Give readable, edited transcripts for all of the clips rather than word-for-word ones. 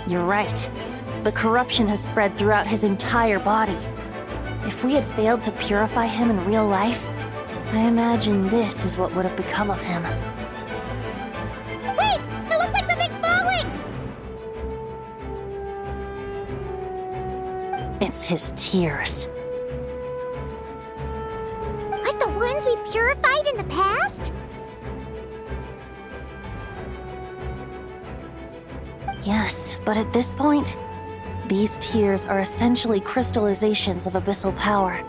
You're right. The corruption has spread throughout his entire body. If we had failed to purify him in real life, I imagine this is what would have become of him. Wait! It looks like something's falling! It's his tears. Like the ones we purified in the past? Yes, but at this point, these tears are essentially crystallizations of abyssal power.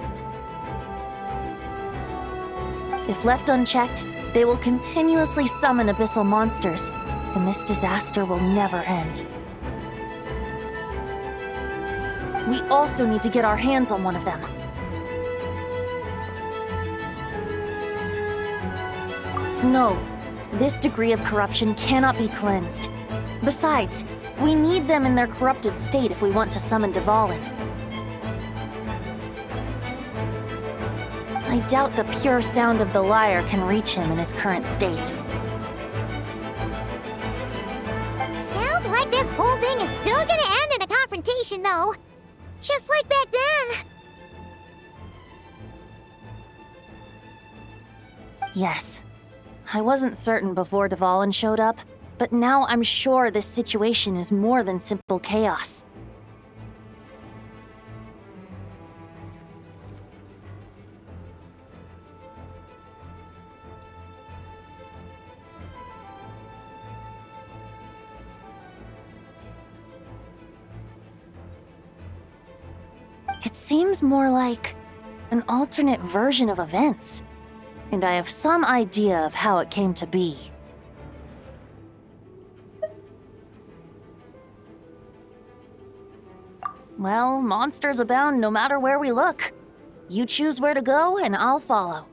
If left unchecked, they will continuously summon abyssal monsters, and this disaster will never end. We also need to get our hands on one of them. No, this degree of corruption cannot be cleansed. Besides, we need them in their corrupted state if we want to summon Dvalin. I doubt the pure sound of the lyre can reach him in his current state. Sounds like this whole thing is still gonna end in a confrontation, though. Just like back then. Yes. I wasn't certain before Dvalin showed up, but now I'm sure this situation is more than simple chaos. It seems more like an alternate version of events, and I have some idea of how it came to be. Well, monsters abound no matter where we look. You choose where to go, and I'll follow.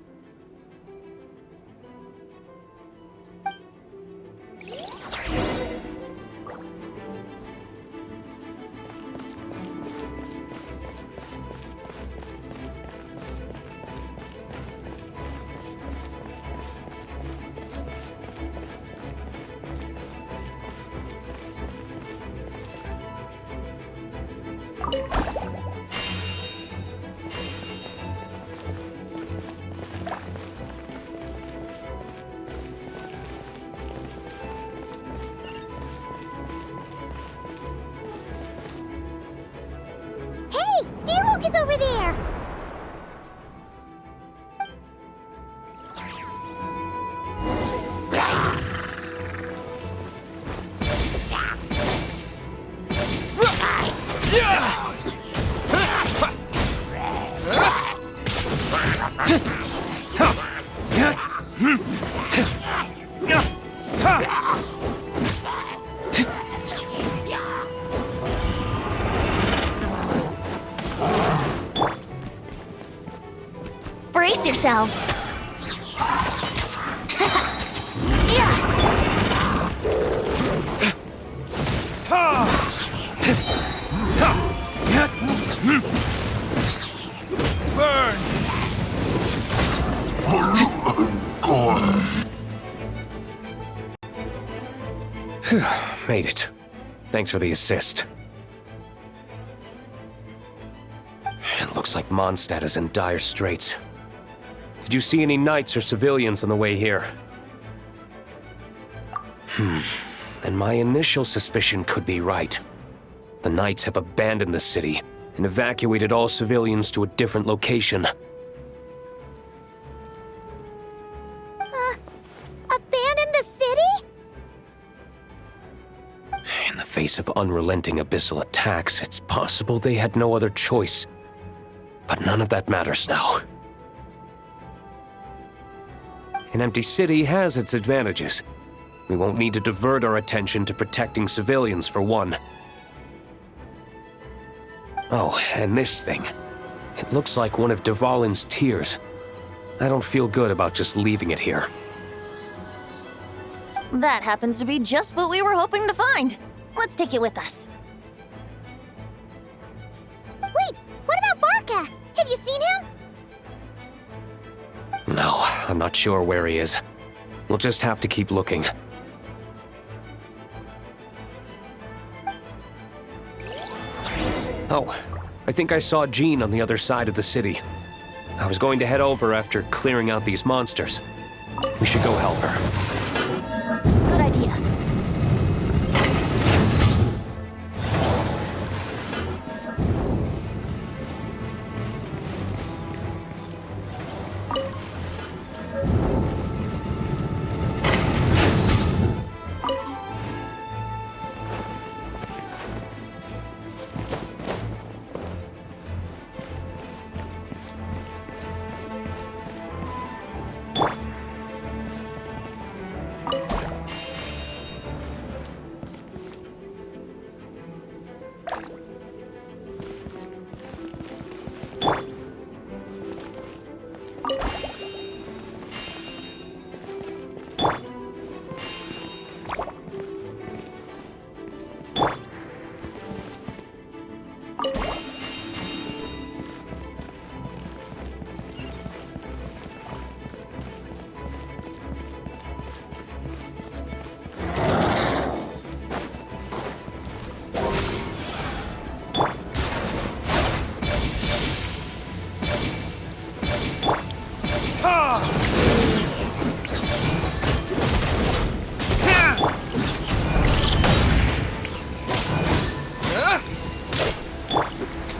Hey! Diluc is over there! Brace yourselves! Burn! Made it. Thanks for the assist. It looks like Mondstadt is in dire straits. Did you see any knights or civilians on the way here? Then my initial suspicion could be right. The knights have abandoned the city and evacuated all civilians to a different location. Abandon the city? In the face of unrelenting abyssal attacks, it's possible they had no other choice. But none of that matters now. An empty city has its advantages. We won't need to divert our attention to protecting civilians, for one. Oh, and this thing. It looks like one of Dvalin's tears. I don't feel good about just leaving it here. That happens to be just what we were hoping to find. Let's take it with us. Wait, what about Varka? Have you seen him? No, I'm not sure where he is. We'll just have to keep looking. Oh, I think I saw Jean on the other side of the city. I was going to head over after clearing out these monsters. We should go help her. Good idea.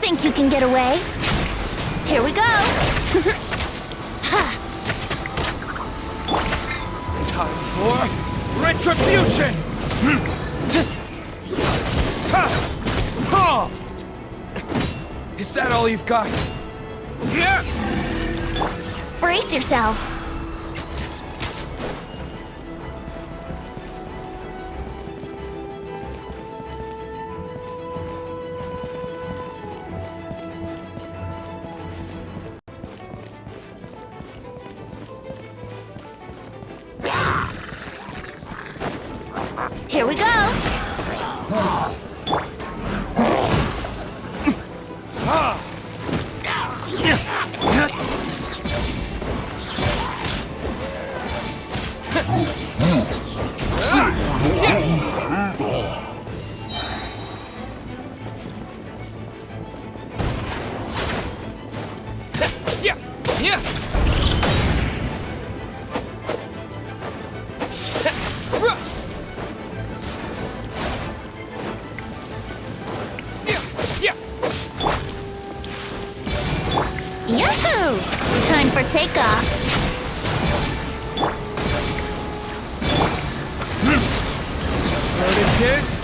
Think you can get away? Here we go! Time for retribution! Is that all you've got? Brace yourselves! Here we go! Yahoo! Time for takeoff! Verdict is...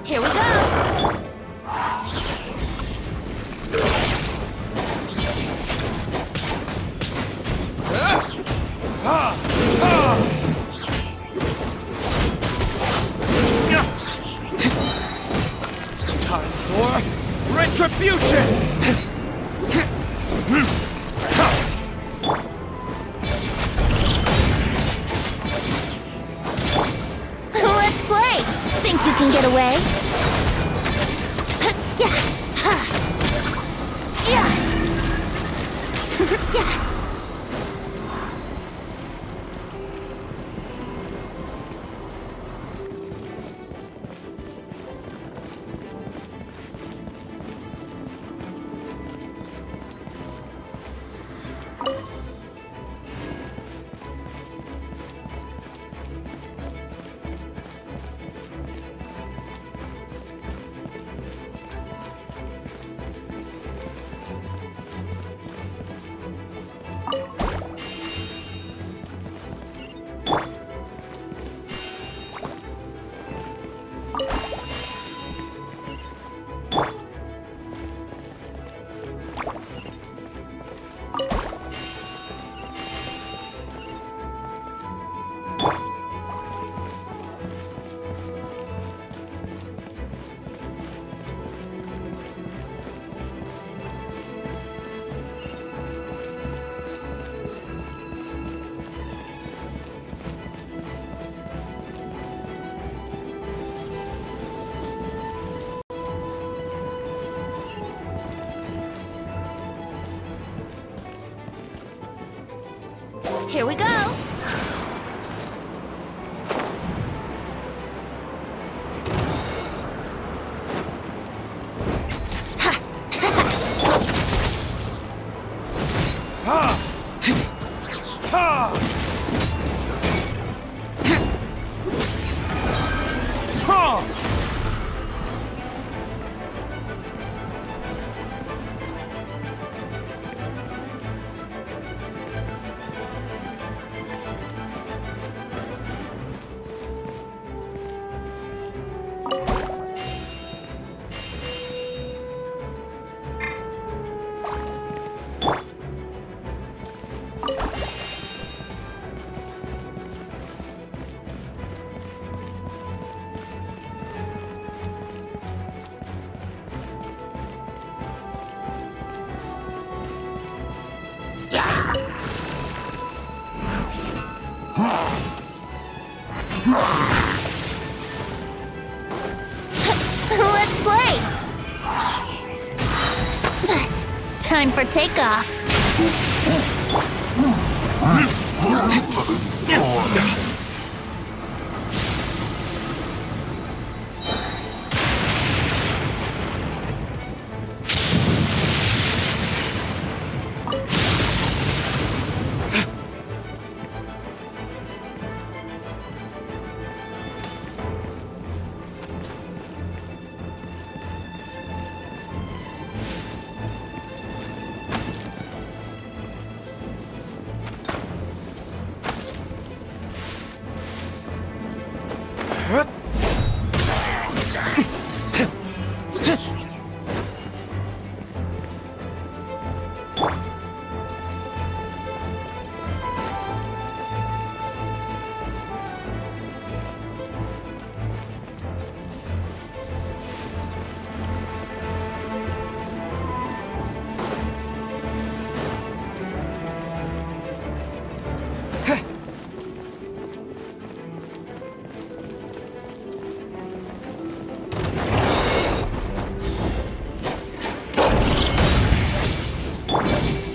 Here we go! Time for retribution! Let's play! Think you can get away? Yeah! Yeah! Yeah! Here we go! Let's play! Time for takeoff.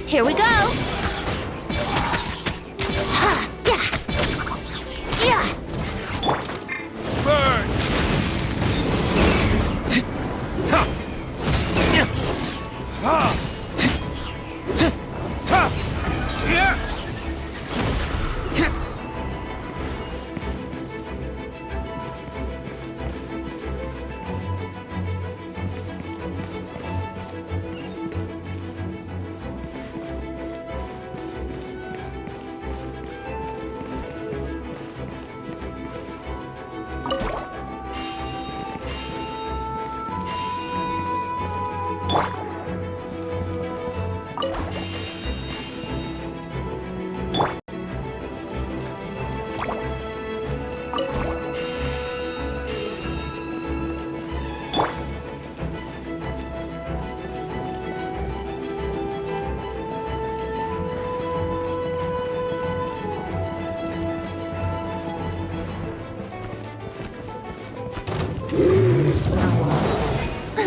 Here we go! Ha! Yeah! Yeah! Burn! Ha! Yeah! Ha! Ha! Yeah!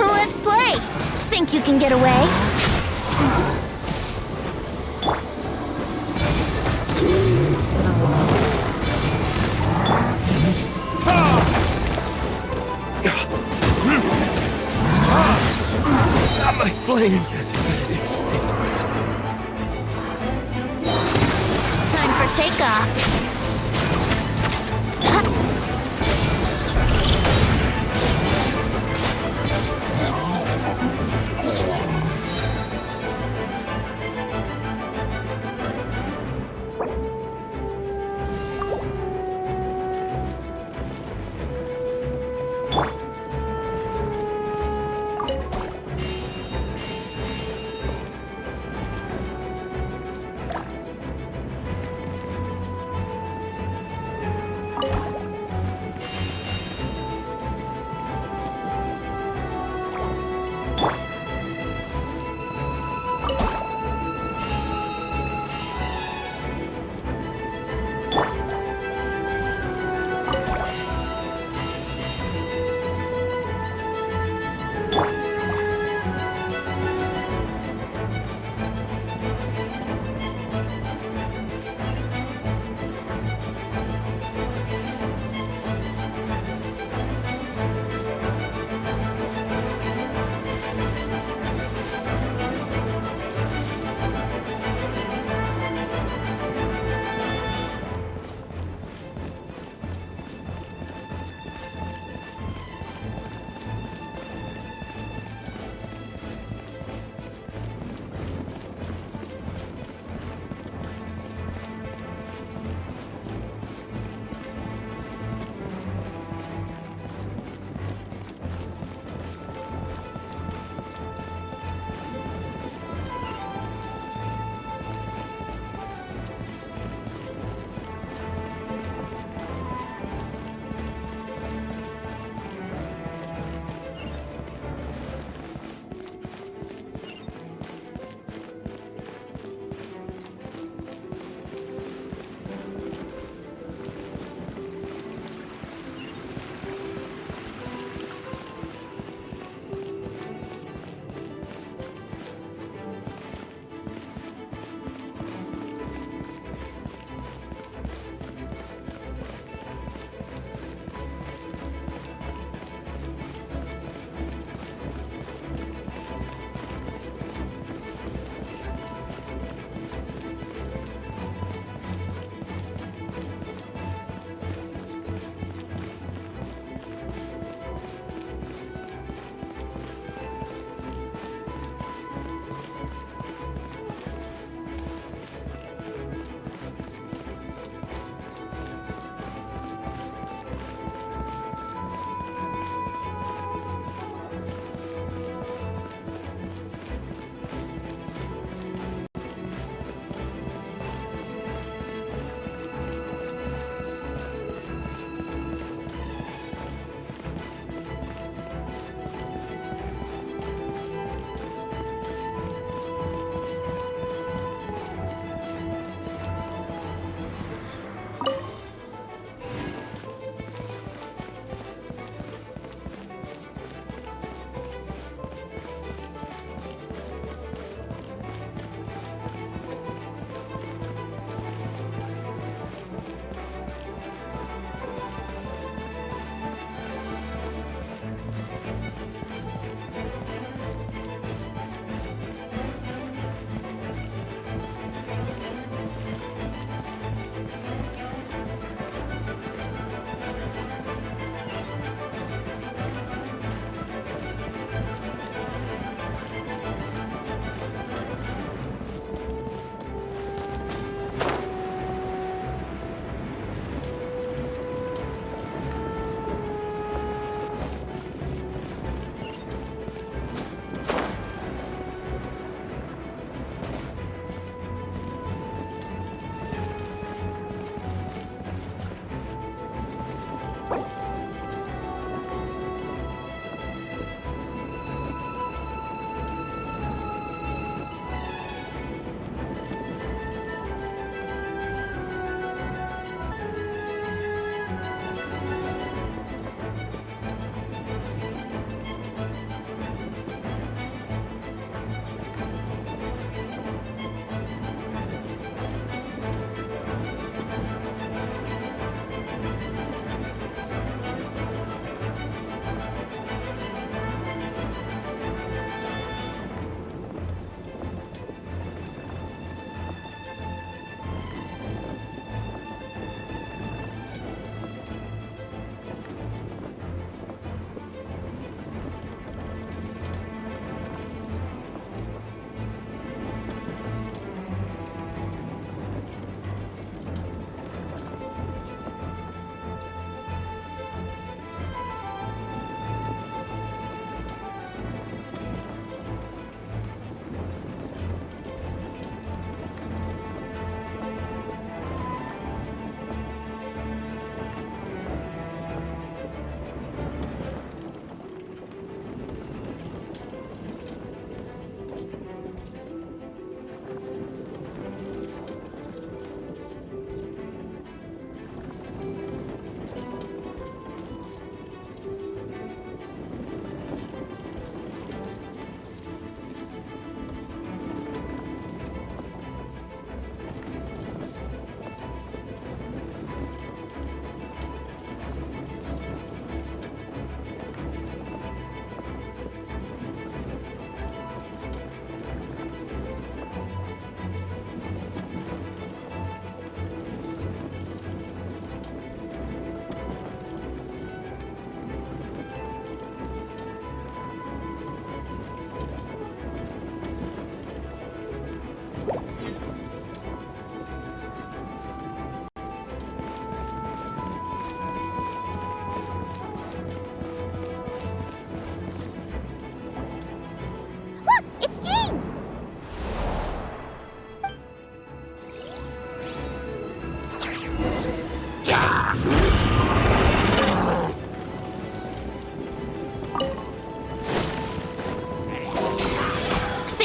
Let's play! Think you can get away? Not my flame! Time for takeoff.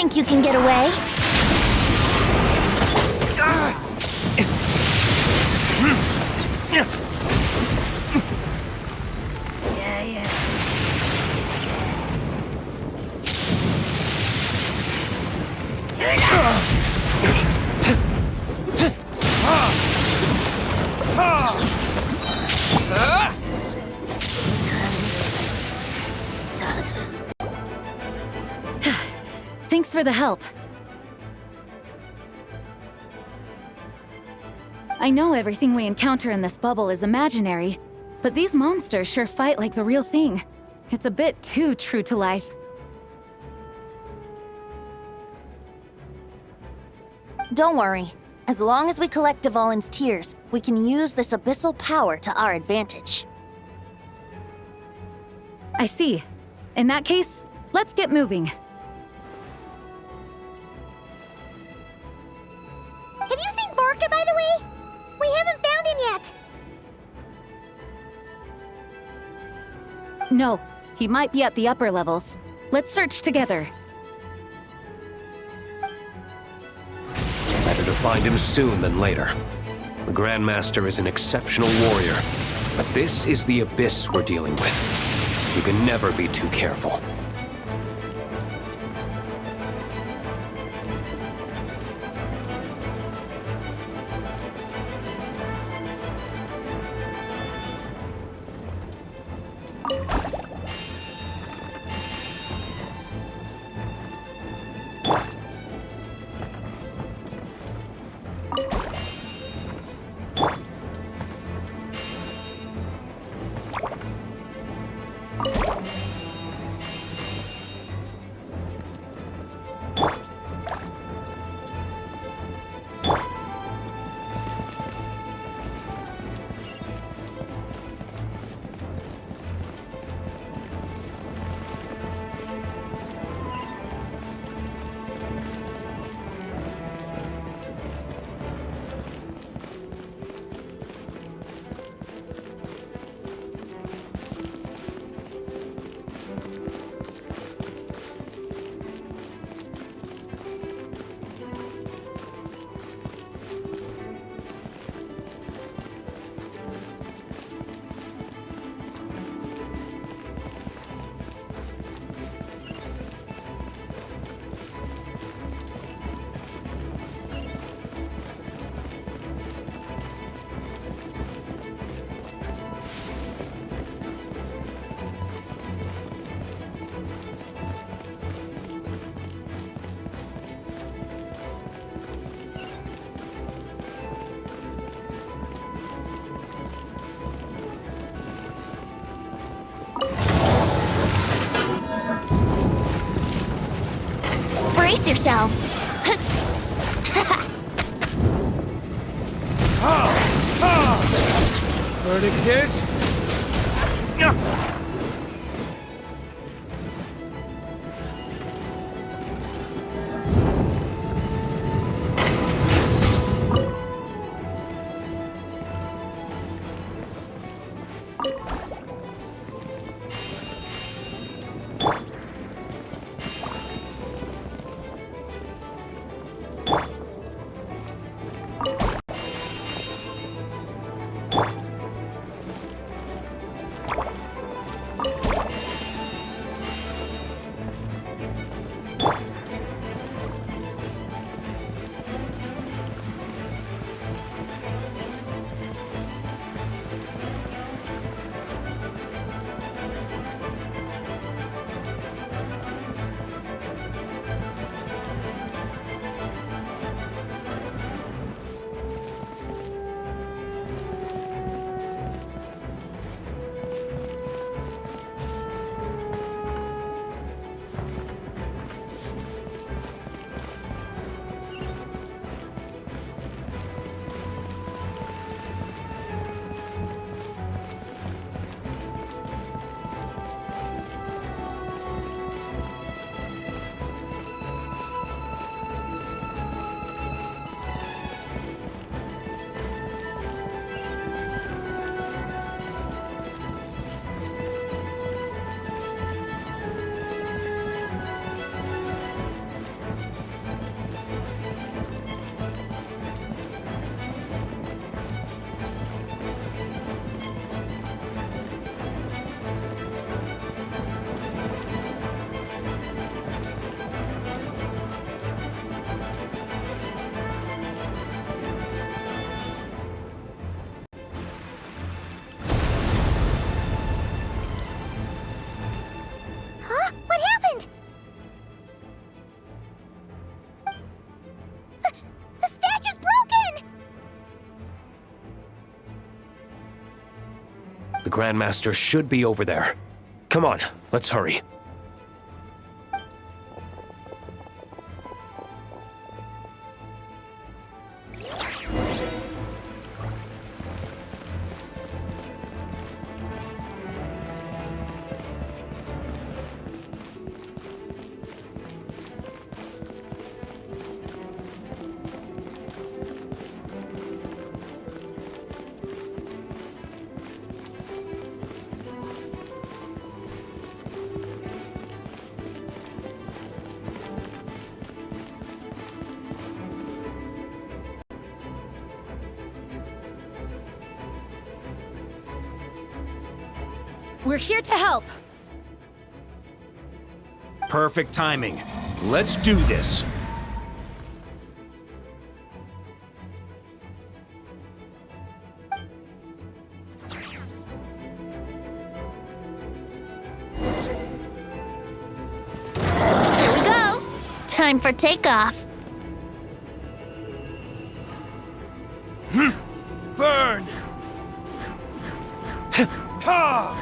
think you can get away? Thanks for the help. I know everything we encounter in this bubble is imaginary, but these monsters sure fight like the real thing. It's a bit too true to life. Don't worry. As long as we collect Dvalin's tears, we can use this abyssal power to our advantage. I see. In that case, let's get moving. Have you seen Barca, by the way? We haven't found him yet. No, he might be at the upper levels. Let's search together. Better to find him soon than later. The Grandmaster is an exceptional warrior, but this is the abyss we're dealing with. You can never be too careful. Brace yourselves! Verdict is... Grandmaster should be over there. Come on, let's hurry. We're here to help. Perfect timing. Let's do this. Here we go. Time for takeoff. Burn! Ha!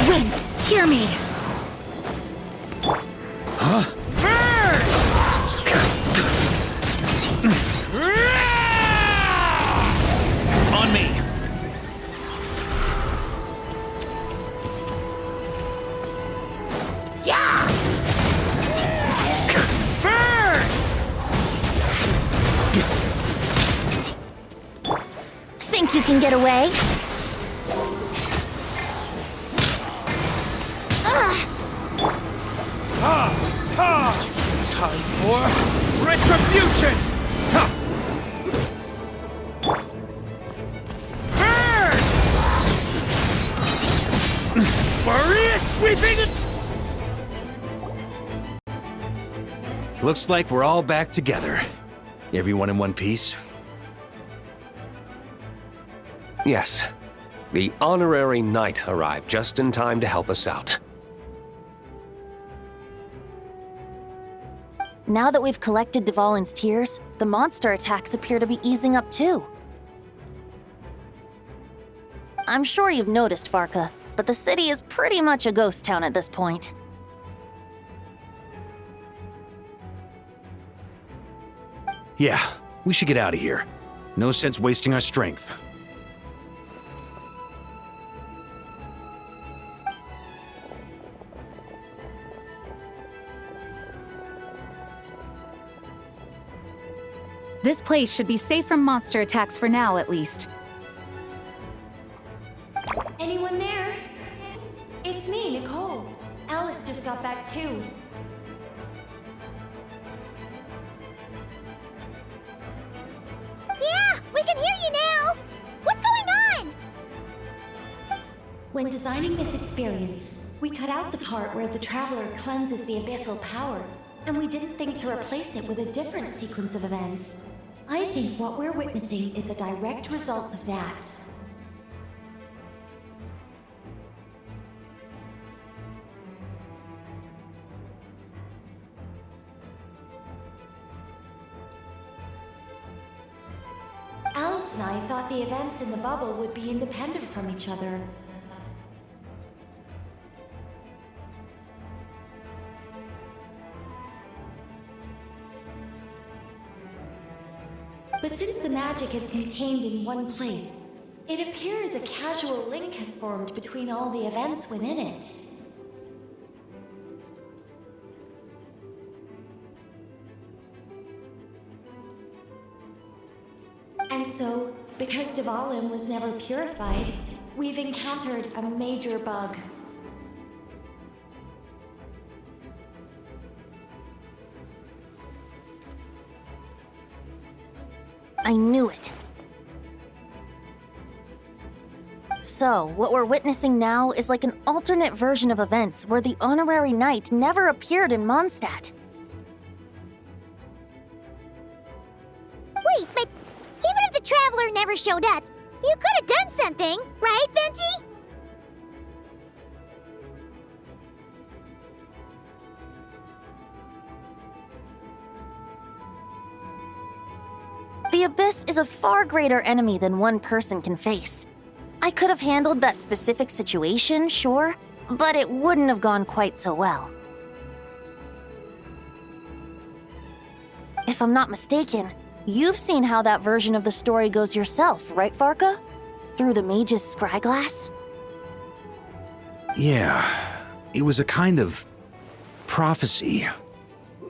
Wind, hear me. On me! Yeah! Burn! Think you can get away? Time for retribution! Ha! Burn! Maria sweeping it! Looks like we're all back together. Everyone in one piece? Yes. The honorary knight arrived just in time to help us out. Now that we've collected Dvalin's tears, the monster attacks appear to be easing up too. I'm sure you've noticed, Varka, but the city is pretty much a ghost town at this point. Yeah, we should get out of here. No sense wasting our strength. This place should be safe from monster attacks for now, at least. Anyone there? It's me, Nicole. Alice just got back too. Yeah, we can hear you now! What's going on? When designing this experience, we cut out the part where the Traveler cleanses the abyssal power, and we didn't think to replace it with a different sequence of events. I think what we're witnessing is a direct result of that. Alice and I thought the events in the bubble would be independent from each other. But since the magic is contained in one place, it appears a casual link has formed between all the events within it. And so, because Dvalin was never purified, we've encountered a major bug. I knew it. So, what we're witnessing now is like an alternate version of events where the honorary knight never appeared in Mondstadt. Wait, but even if the Traveler never showed up, you could have done something, right, Venti? The The Abyss is a far greater enemy than one person can face. I could have handled that specific situation, sure, but it wouldn't have gone quite so well. If I'm not mistaken, you've seen how that version of the story goes yourself, right, Varka? Through the mage's scryglass? Yeah, it was a kind of prophecy.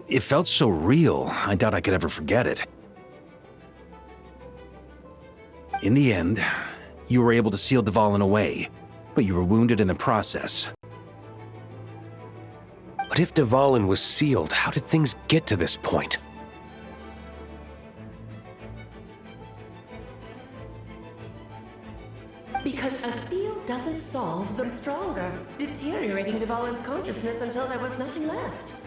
It felt so real, I doubt I could ever forget it. In the end, you were able to seal Dvalin away, but you were wounded in the process. But if Dvalin was sealed, how did things get to this point? Because a seal doesn't solve them stronger, deteriorating Dvalin's consciousness until there was nothing left.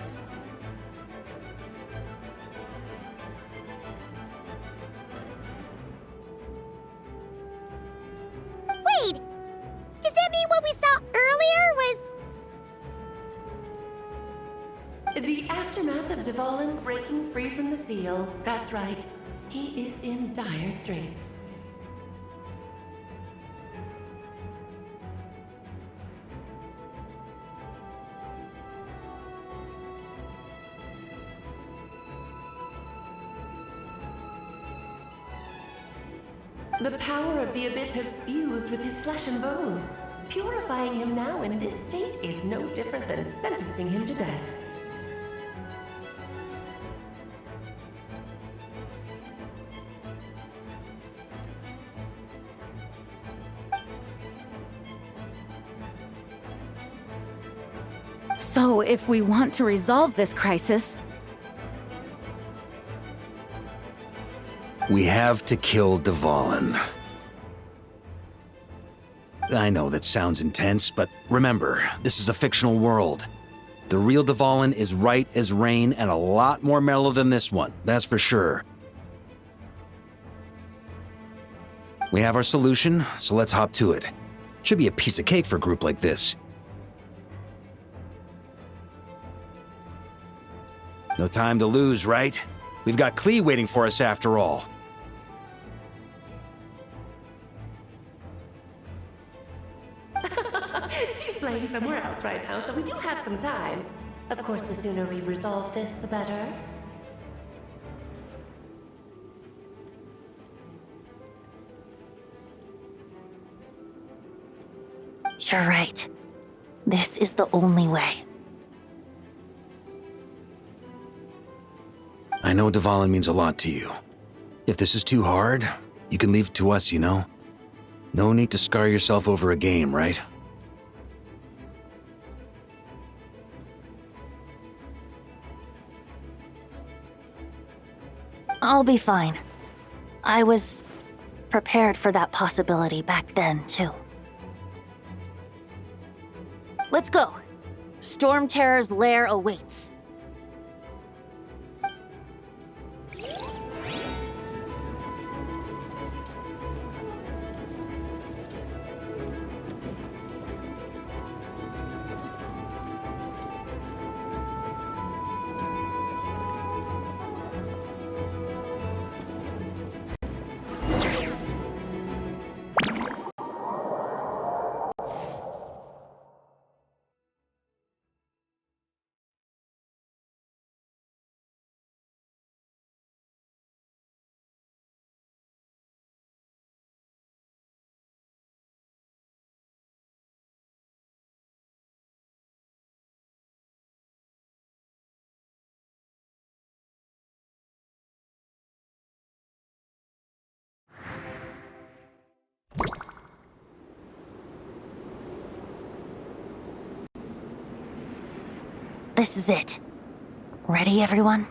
Wait! Does that mean what we saw earlier was... The aftermath of Dvalin breaking free from the seal. That's right. He is in dire straits. The power of the Abyss has fused with his flesh and bones. Purifying him now in this state is no different than sentencing him to death. So, if we want to resolve this crisis, We have to kill Dvalin. I know that sounds intense, but remember, this is a fictional world. The real Dvalin is right as rain and a lot more mellow than this one, that's for sure. We have our solution, so let's hop to it. Should be a piece of cake for a group like this. No time to lose, right? We've got Klee waiting for us after all. She's playing somewhere else right now, so we do have some time. Of course, the sooner we resolve this, the better. You're right. This is the only way. I know Dvalin means a lot to you. If this is too hard, you can leave it to us, you know? No need to scar yourself over a game, right? I'll be fine. I was prepared for that possibility back then, too. Let's go. Storm Terror's lair awaits. This is it. Ready, everyone?